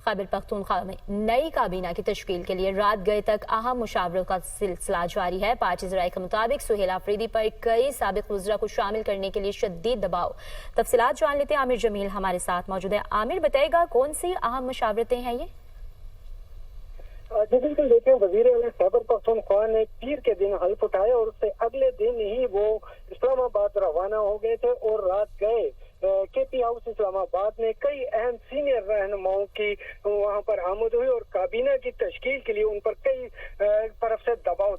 خیبر پختونخوا میں نئی کابینہ کی تشکیل کے لیے رات گئے تک اہم مشاوروں کا سلسلہ جاری ہے۔ پارٹی ذرائع کے مطابق سہیل آفریدی پر کئی سابق وزراء کو شامل کرنے کے لیے شدید دباؤ۔ تفصیلات جان لیتے ہیں، عامر جمیل ہمارے ساتھ موجود ہے۔ عامر بتائے گا کون سی اہم مشاورتیں ہیں یہ؟ جی بالکل، دیکھیں وزیر اعلیٰ خیبر پختونخوا نے پیر کے دن حلف اٹھایا اور اس سے اگلے دن ہی وہ اسلام آباد روانہ ہو گئے تھے اور رات گئے کے پی ہاؤس اسلام آباد میں کئی اہم سینئر رہنماؤں کی وہاں پر آمد ہوئی اور کابینہ کی تشکیل کے لیے ان پر کئی طرف سے دباؤ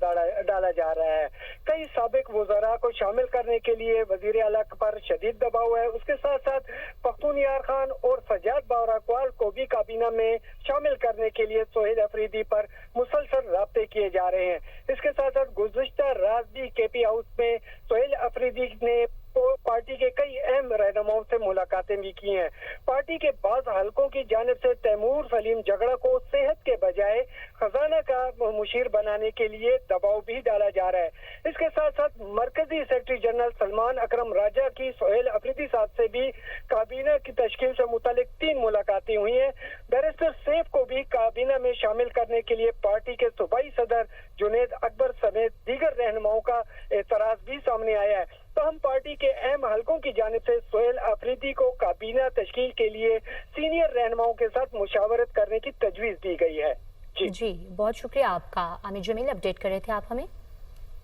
ڈالا جا رہا ہے۔ کئی سابق وزراء کو شامل کرنے کے لیے وزیر اعلیٰ پر شدید دباؤ ہے۔ اس کے ساتھ ساتھ پختون یار خان اور سجاد باوراکوال کو بھی کابینہ میں شامل کرنے کے لیے سہیل آفریدی پر مسلسل رابطے کیے جا رہے ہیں۔ اس کے ساتھ ساتھ گزشتہ رات بھی کے پی ہاؤس میں سہیل آفریدی نے پارٹی کے کئی اہم رہنماؤں سے ملاقاتیں بھی کی ہیں۔ پارٹی کے بعض حلقوں کی جانب سے تیمور سلیم جھگڑا کو صحت کے بجائے خزانہ کا مشیر بنانے کے لیے دباؤ بھی ڈالا جا رہا ہے۔ اس کے ساتھ ساتھ مرکزی سیکرٹری جنرل سلمان اکرم راجہ کی سہیل آفریدی صاحب سے بھی کابینہ کی تشکیل سے متعلق 3 ملاقاتیں ہوئی ہیں۔ بیرسٹر سیف کو بھی کابینہ میں شامل کرنے کے لیے پارٹی کے صوبائی صدر جنید اکبر سمیت دیگر رہنماؤں کا اعتراض بھی سامنے آیا ہے۔ تاہم پارٹی کے اہم حلقوں کی جانب سے سہیل آفریدی کو کابینہ تشکیل کے لیے سینئر رہنماؤں کے ساتھ مشاورت کرنے کی تجویز دی گئی ہے۔ جی بہت شکریہ آپ کا عامر جمیل، اپڈیٹ کر رہے تھے آپ ہمیں۔